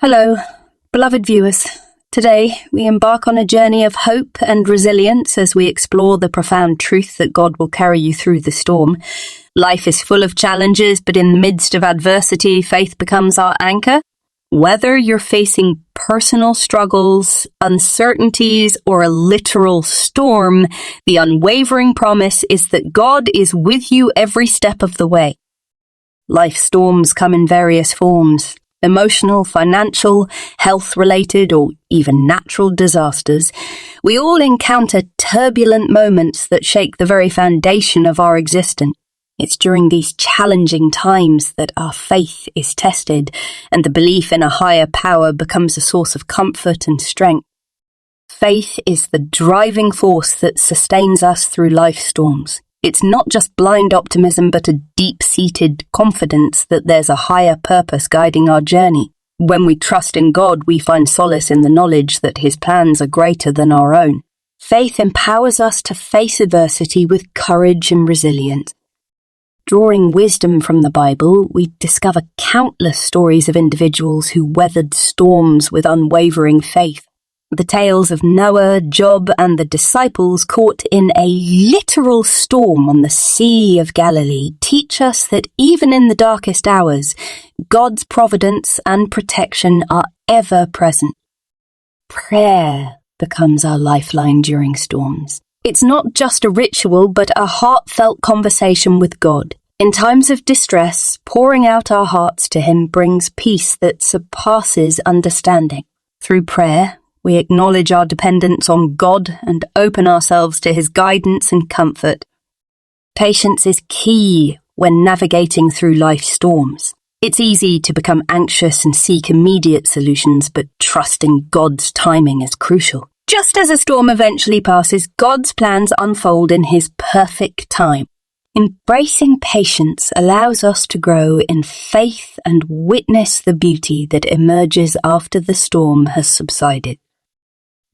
Hello, beloved viewers. Today, we embark on a journey of hope and resilience as we explore the profound truth that God will carry you through the storm. Life is full of challenges, but in the midst of adversity, faith becomes our anchor. Whether you're facing personal struggles, uncertainties, or a literal storm, the unwavering promise is that God is with you every step of the way. Life storms come in various forms. Emotional, financial, health-related, or even natural disasters. We all encounter turbulent moments that shake the very foundation of our existence. It's during these challenging times that our faith is tested, and the belief in a higher power becomes a source of comfort and strength. Faith is the driving force that sustains us through life storms. It's not just blind optimism, but a deep-seated confidence that there's a higher purpose guiding our journey. When we trust in God, we find solace in the knowledge that His plans are greater than our own. Faith empowers us to face adversity with courage and resilience. Drawing wisdom from the Bible, we discover countless stories of individuals who weathered storms with unwavering faith. The tales of Noah, Job, and the disciples caught in a literal storm on the Sea of Galilee teach us that even in the darkest hours, God's providence and protection are ever present. Prayer becomes our lifeline during storms. It's not just a ritual, but a heartfelt conversation with God. In times of distress, pouring out our hearts to Him brings peace that surpasses understanding. Through prayer, we acknowledge our dependence on God and open ourselves to His guidance and comfort. Patience is key when navigating through life's storms. It's easy to become anxious and seek immediate solutions, but trusting God's timing is crucial. Just as a storm eventually passes, God's plans unfold in His perfect time. Embracing patience allows us to grow in faith and witness the beauty that emerges after the storm has subsided.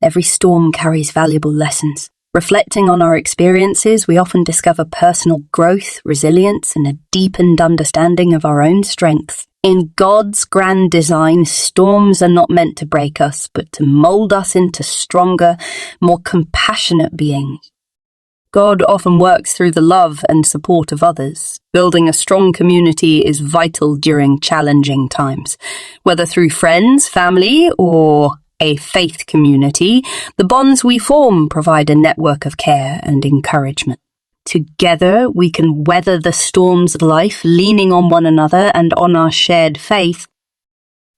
Every storm carries valuable lessons. Reflecting on our experiences, we often discover personal growth, resilience, and a deepened understanding of our own strengths. In God's grand design, storms are not meant to break us, but to mold us into stronger, more compassionate beings. God often works through the love and support of others. Building a strong community is vital during challenging times. Whether through friends, family, or a faith community, the bonds we form provide a network of care and encouragement. Together, we can weather the storms of life, leaning on one another and on our shared faith.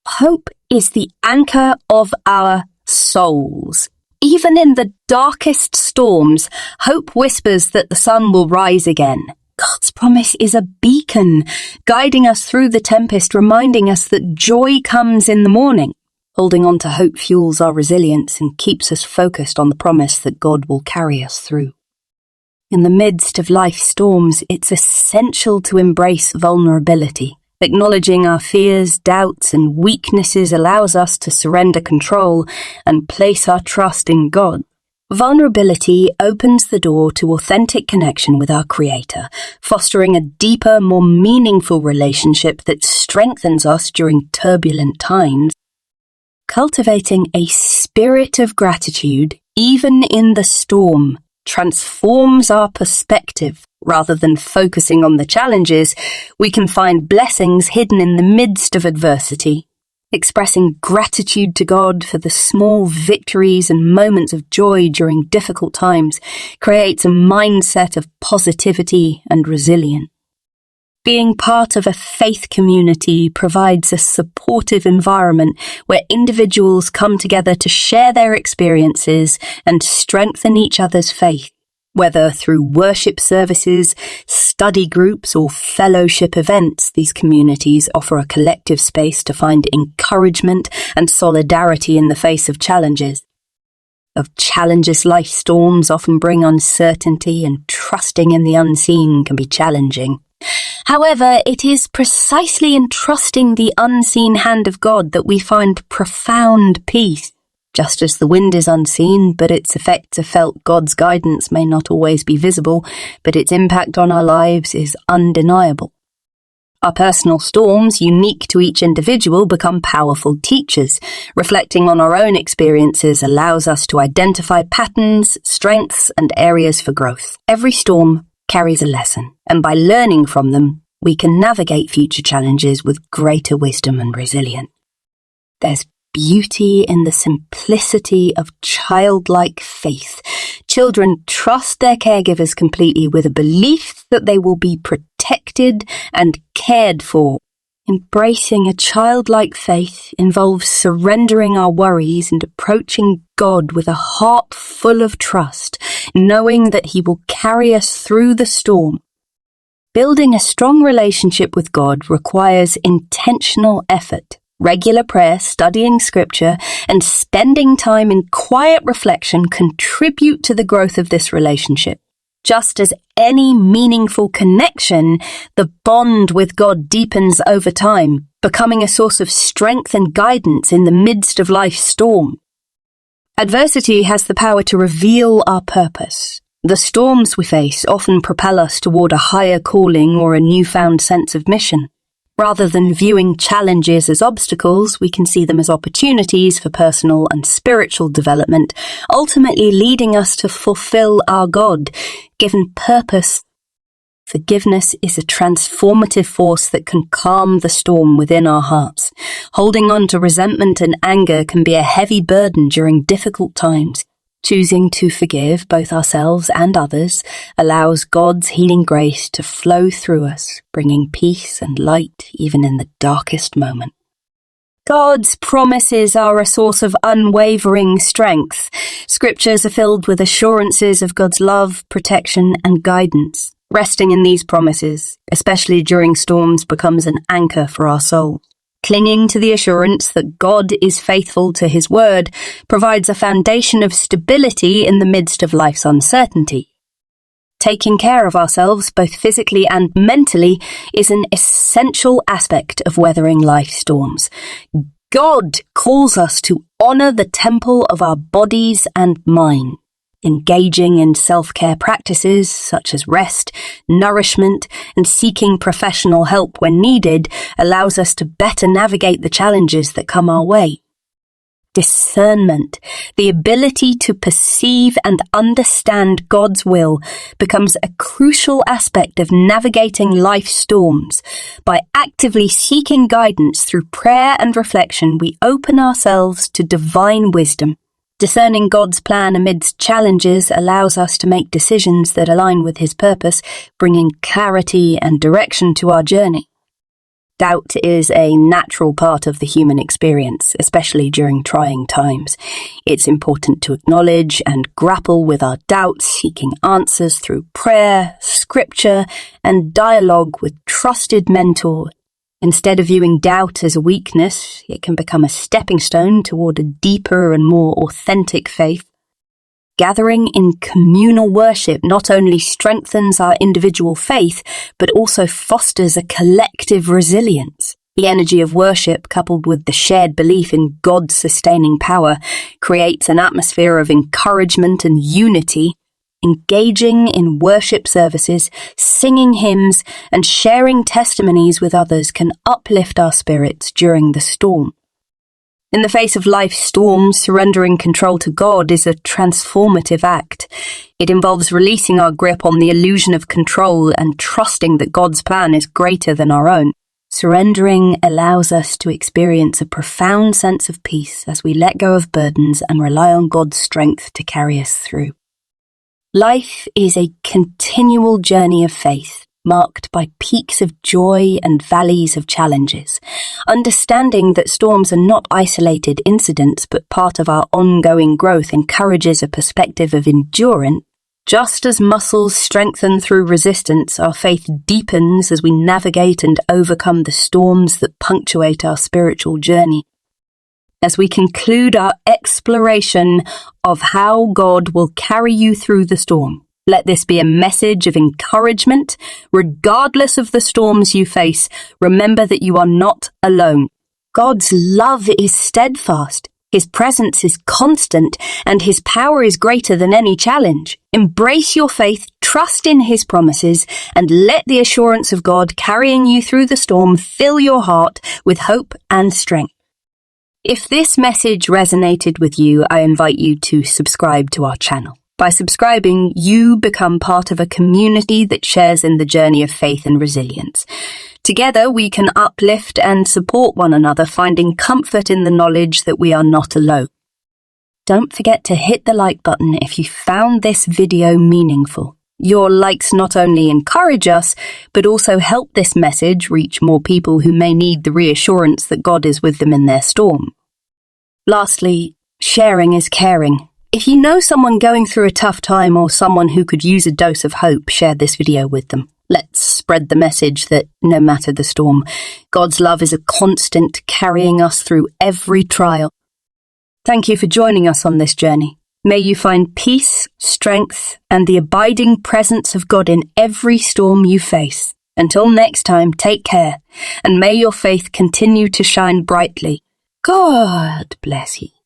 Hope is the anchor of our souls. Even in the darkest storms, hope whispers that the sun will rise again. God's promise is a beacon, guiding us through the tempest, reminding us that joy comes in the morning. Holding on to hope fuels our resilience and keeps us focused on the promise that God will carry us through. In the midst of life's storms, it's essential to embrace vulnerability. Acknowledging our fears, doubts, and weaknesses allows us to surrender control and place our trust in God. Vulnerability opens the door to authentic connection with our Creator, fostering a deeper, more meaningful relationship that strengthens us during turbulent times. Cultivating a spirit of gratitude, even in the storm, transforms our perspective. Rather than focusing on the challenges, we can find blessings hidden in the midst of adversity. Expressing gratitude to God for the small victories and moments of joy during difficult times creates a mindset of positivity and resilience. Being part of a faith community provides a supportive environment where individuals come together to share their experiences and strengthen each other's faith. Whether through worship services, study groups, or fellowship events, these communities offer a collective space to find encouragement and solidarity in the face of challenges. Life storms often bring uncertainty, and trusting in the unseen can be challenging. However, it is precisely in trusting the unseen hand of God that we find profound peace. Just as the wind is unseen, but its effects are felt, God's guidance may not always be visible, but its impact on our lives is undeniable. Our personal storms, unique to each individual, become powerful teachers. Reflecting on our own experiences allows us to identify patterns, strengths, and areas for growth. Every storm carries a lesson, and by learning from them, we can navigate future challenges with greater wisdom and resilience. There's beauty in the simplicity of childlike faith. Children trust their caregivers completely with a belief that they will be protected and cared for. Embracing a childlike faith involves surrendering our worries and approaching God with a heart full of trust, knowing that He will carry us through the storm. Building a strong relationship with God requires intentional effort. Regular prayer, studying scripture, and spending time in quiet reflection contribute to the growth of this relationship. Just as any meaningful connection, the bond with God deepens over time, becoming a source of strength and guidance in the midst of life's storm. Adversity has the power to reveal our purpose. The storms we face often propel us toward a higher calling or a newfound sense of mission. Rather than viewing challenges as obstacles, we can see them as opportunities for personal and spiritual development, ultimately leading us to fulfill our God-given purpose. Forgiveness is a transformative force that can calm the storm within our hearts. Holding on to resentment and anger can be a heavy burden during difficult times. Choosing to forgive both ourselves and others allows God's healing grace to flow through us, bringing peace and light even in the darkest moment. God's promises are a source of unwavering strength. Scriptures are filled with assurances of God's love, protection, and guidance. Resting in these promises, especially during storms, becomes an anchor for our soul. Clinging to the assurance that God is faithful to His word provides a foundation of stability in the midst of life's uncertainty. Taking care of ourselves, both physically and mentally, is an essential aspect of weathering life's storms. God calls us to honor the temple of our bodies and mind. Engaging in self-care practices such as rest, nourishment, and seeking professional help when needed allows us to better navigate the challenges that come our way. Discernment, the ability to perceive and understand God's will, becomes a crucial aspect of navigating life's storms. By actively seeking guidance through prayer and reflection, we open ourselves to divine wisdom. Discerning God's plan amidst challenges allows us to make decisions that align with His purpose, bringing clarity and direction to our journey. Doubt is a natural part of the human experience, especially during trying times. It's important to acknowledge and grapple with our doubts, seeking answers through prayer, scripture, and dialogue with trusted mentors. Instead of viewing doubt as a weakness, it can become a stepping stone toward a deeper and more authentic faith. Gathering in communal worship not only strengthens our individual faith, but also fosters a collective resilience. The energy of worship, coupled with the shared belief in God's sustaining power, creates an atmosphere of encouragement and unity. Engaging in worship services, singing hymns, and sharing testimonies with others can uplift our spirits during the storm. In the face of life's storms, surrendering control to God is a transformative act. It involves releasing our grip on the illusion of control and trusting that God's plan is greater than our own. Surrendering allows us to experience a profound sense of peace as we let go of burdens and rely on God's strength to carry us through. Life is a continual journey of faith, marked by peaks of joy and valleys of challenges. Understanding that storms are not isolated incidents but part of our ongoing growth encourages a perspective of endurance. Just as muscles strengthen through resistance, our faith deepens as we navigate and overcome the storms that punctuate our spiritual journey. As we conclude our exploration of how God will carry you through the storm, let this be a message of encouragement. Regardless of the storms you face, remember that you are not alone. God's love is steadfast, His presence is constant, and His power is greater than any challenge. Embrace your faith, trust in His promises and let the assurance of God carrying you through the storm fill your heart with hope and strength. If this message resonated with you, I invite you to subscribe to our channel. By subscribing, you become part of a community that shares in the journey of faith and resilience. Together, we can uplift and support one another, finding comfort in the knowledge that we are not alone. Don't forget to hit the like button if you found this video meaningful. Your likes not only encourage us, but also help this message reach more people who may need the reassurance that God is with them in their storm. Lastly, sharing is caring. If you know someone going through a tough time or someone who could use a dose of hope, share this video with them. Let's spread the message that no matter the storm, God's love is a constant carrying us through every trial. Thank you for joining us on this journey. May you find peace, strength, and the abiding presence of God in every storm you face. Until next time, take care, and may your faith continue to shine brightly. God bless you.